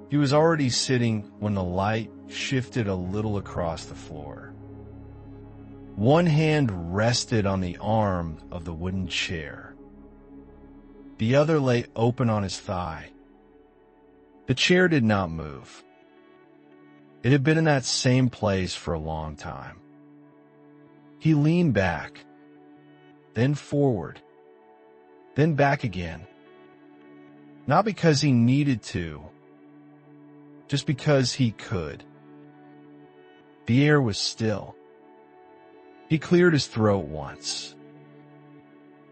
He was already sitting when the light shifted a little across the floor. One hand rested on the arm of the wooden chair. The other lay open on his thigh. The chair did not move. It had been in that same place for a long time. He leaned back, then forward, then back again. Not because he needed to, just because he could. The air was still. He cleared his throat once.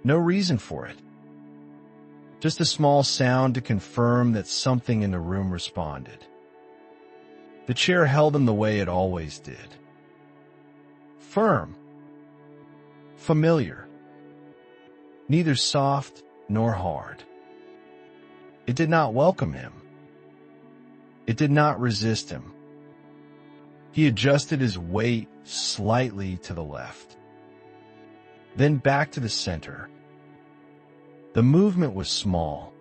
No reason for it. Just a small sound to confirm that something in the room responded. The chair held him the way it always did. Firm. Familiar. Neither soft nor hard. It did not welcome him. It did not resist him. He adjusted his weight slightly to the left, then back to the center. The movement was small,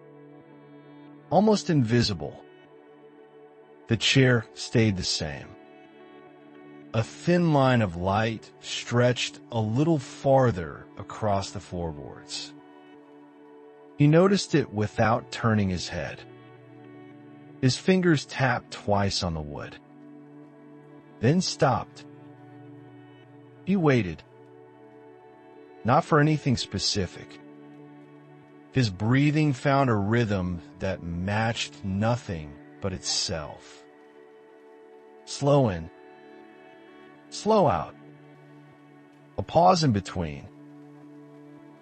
almost invisible. The chair stayed the same. A thin line of light stretched a little farther across the floorboards. He noticed it without turning his head. His fingers tapped twice on the wood, then stopped. He waited, not for anything specific. His breathing found a rhythm that matched nothing but itself. Slow in, slow out, a pause in between.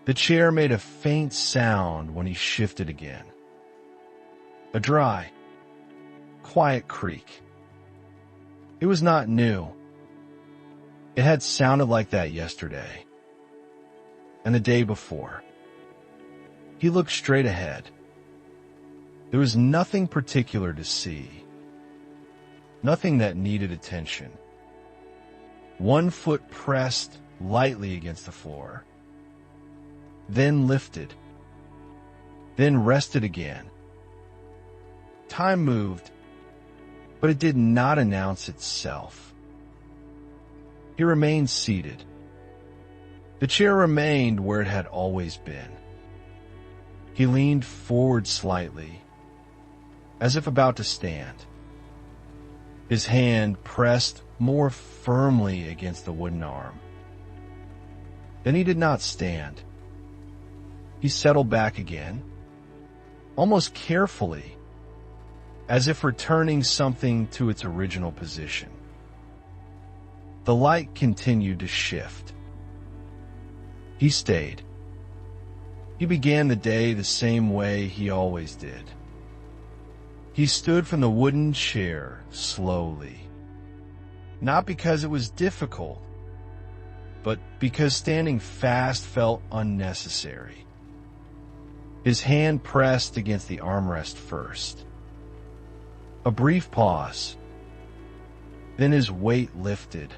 The chair made a faint sound when he shifted again. A dry, quiet creak. It was not new. It had sounded like that yesterday, and the day before. He looked straight ahead. There was nothing particular to see. Nothing that needed attention. One foot pressed lightly against the floor, then lifted, then rested again. Time moved, but it did not announce itself. He remained seated. The chair remained where it had always been. He leaned forward slightly, as if about to stand. His hand pressed more firmly against the wooden arm. Then he did not stand. He settled back again, almost carefully, as if returning something to its original position. The light continued to shift. He stayed. He began the day the same way he always did. He stood from the wooden chair slowly, not because it was difficult, but because standing fast felt unnecessary. His hand pressed against the armrest first. A brief pause. Then his weight lifted.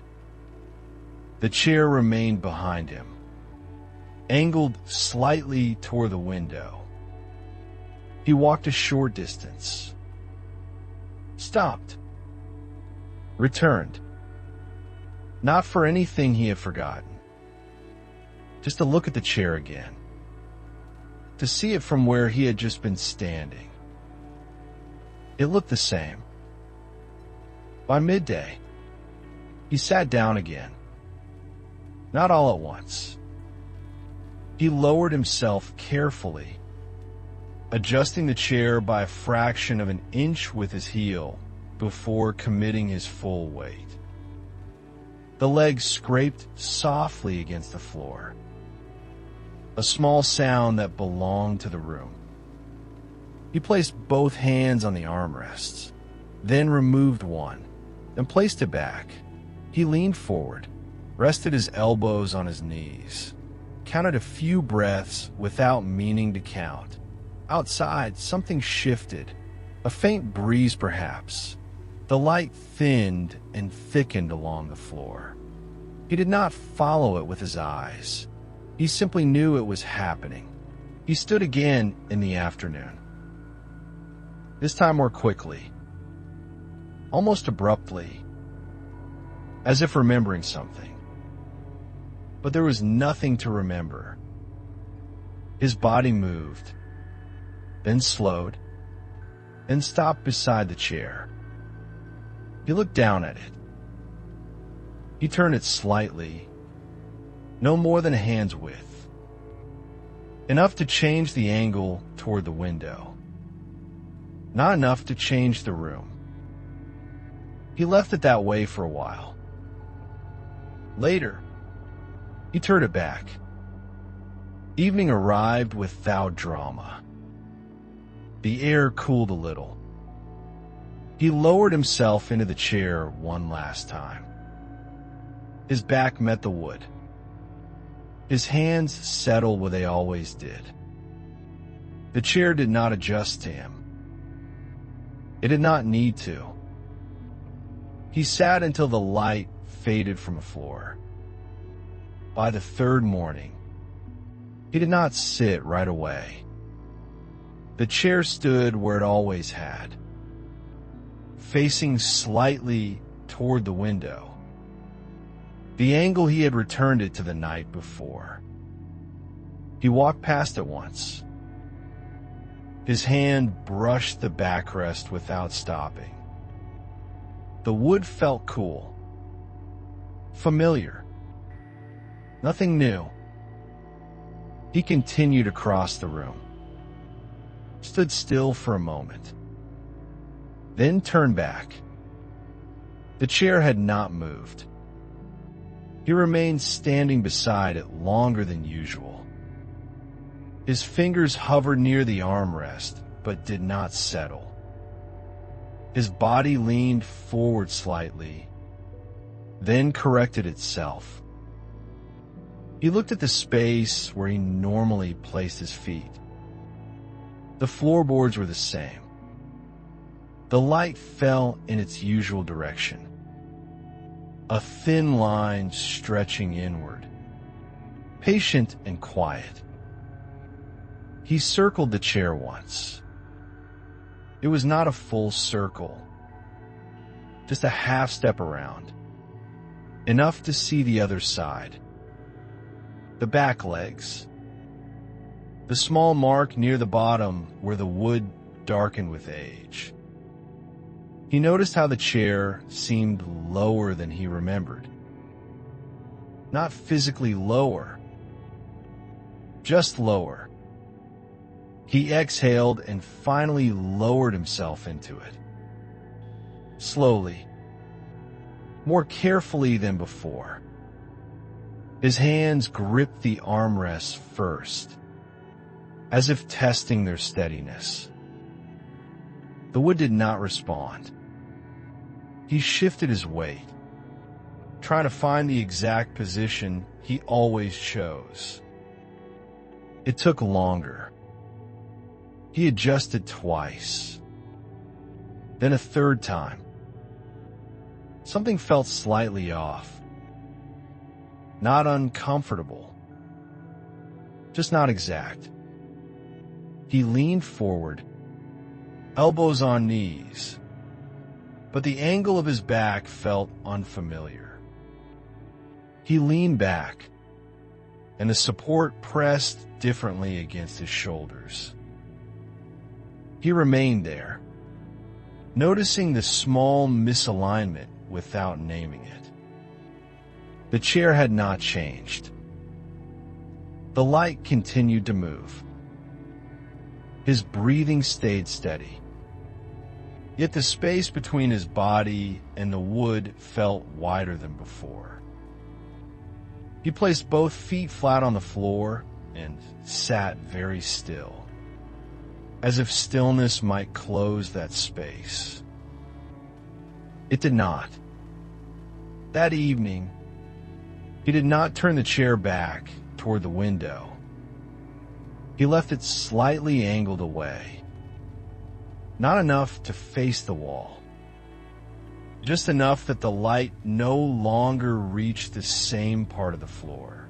The chair remained behind him, angled slightly toward the window. He walked a short distance, stopped, returned, not for anything he had forgotten, just to look at the chair again, to see it from where he had just been standing. It looked the same. By midday, he sat down again, not all at once. He lowered himself carefully, adjusting the chair by a fraction of an inch with his heel before committing his full weight. The legs scraped softly against the floor, a small sound that belonged to the room. He placed both hands on the armrests, then removed one, then placed it back. He leaned forward, rested his elbows on his knees, counted a few breaths without meaning to count. Outside, something shifted, a faint breeze perhaps. The light thinned and thickened along the floor. He did not follow it with his eyes. He simply knew it was happening. He stood again in the afternoon. This time more quickly, almost abruptly, as if remembering something. But there was nothing to remember. His body moved, then slowed, and stopped beside the chair. He looked down at it. He turned it slightly, no more than a hand's width, enough to change the angle toward the window, not enough to change the room. He left it that way for a while. Later, he turned it back. Evening arrived without drama. The air cooled a little. He lowered himself into the chair one last time. His back met the wood. His hands settled where they always did. The chair did not adjust to him. It did not need to. He sat until the light faded from the floor. By the third morning, he did not sit right away. The chair stood where it always had, facing slightly toward the window, the angle he had returned it to the night before. He walked past it once. His hand brushed the backrest without stopping. The wood felt cool, familiar, nothing new. He continued across the room, stood still for a moment, then turned back. The chair had not moved. He remained standing beside it longer than usual. His fingers hovered near the armrest, but did not settle. His body leaned forward slightly, then corrected itself. He looked at the space where he normally placed his feet. The floorboards were the same. The light fell in its usual direction, a thin line stretching inward, patient and quiet. He circled the chair once. It was not a full circle, just a half step around, enough to see the other side, the back legs, the small mark near the bottom where the wood darkened with age. He noticed how the chair seemed lower than he remembered. Not physically lower, just lower. He exhaled and finally lowered himself into it. Slowly, more carefully than before. His hands gripped the armrests first, as if testing their steadiness. The wood did not respond. He shifted his weight, trying to find the exact position he always chose. It took longer. He adjusted twice, then a third time. Something felt slightly off. Not uncomfortable, just not exact. He leaned forward, elbows on knees, but the angle of his back felt unfamiliar. He leaned back, and the support pressed differently against his shoulders. He remained there, noticing the small misalignment without naming it. The chair had not changed. The light continued to move. His breathing stayed steady. Yet the space between his body and the wood felt wider than before. He placed both feet flat on the floor and sat very still, as if stillness might close that space. It did not. That evening, he did not turn the chair back toward the window. He left it slightly angled away, not enough to face the wall, just enough that the light no longer reached the same part of the floor.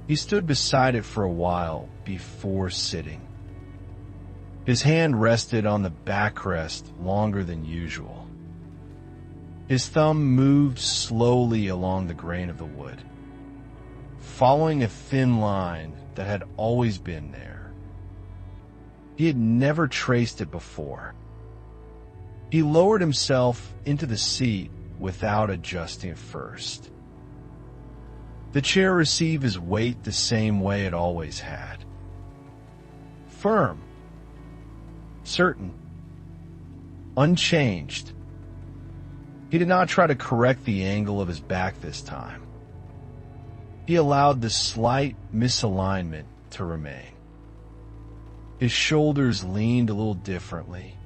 He stood beside it for a while before sitting. His hand rested on the backrest longer than usual. His thumb moved slowly along the grain of the wood, following a thin line that had always been there. He had never traced it before. He lowered himself into the seat without adjusting it first. The chair received his weight the same way it always had. Firm, certain, unchanged. He did not try to correct the angle of his back this time. He allowed the slight misalignment to remain. His shoulders leaned a little differently.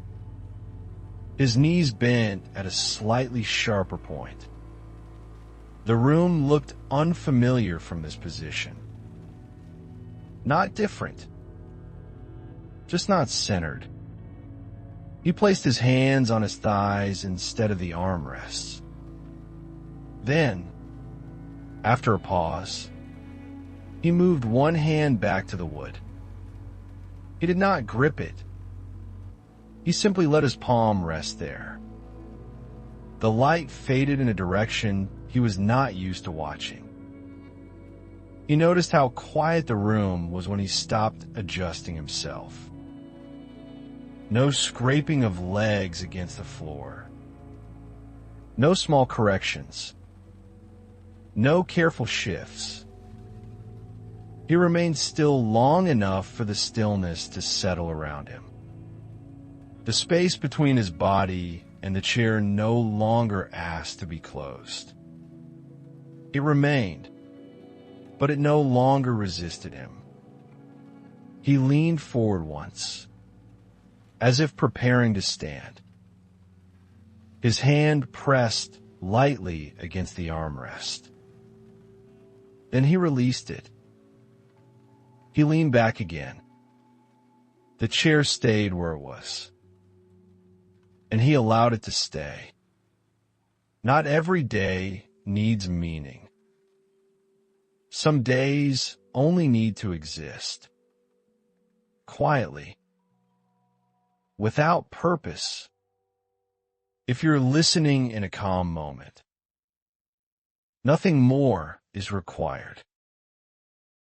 His knees bent at a slightly sharper point. The room looked unfamiliar from this position. Not different, just not centered. He placed his hands on his thighs instead of the armrests. Then, after a pause, he moved one hand back to the wood. He did not grip it. He simply let his palm rest there. The light faded in a direction he was not used to watching. He noticed how quiet the room was when he stopped adjusting himself. No scraping of legs against the floor. No small corrections. No careful shifts. He remained still long enough for the stillness to settle around him. The space between his body and the chair no longer asked to be closed. It remained, but it no longer resisted him. He leaned forward once, as if preparing to stand. His hand pressed lightly against the armrest. Then he released it. He leaned back again. The chair stayed where it was, and he allowed it to stay. Not every day needs meaning. Some days only need to exist. Quietly. Without purpose. If you're listening in a calm moment, nothing more is required.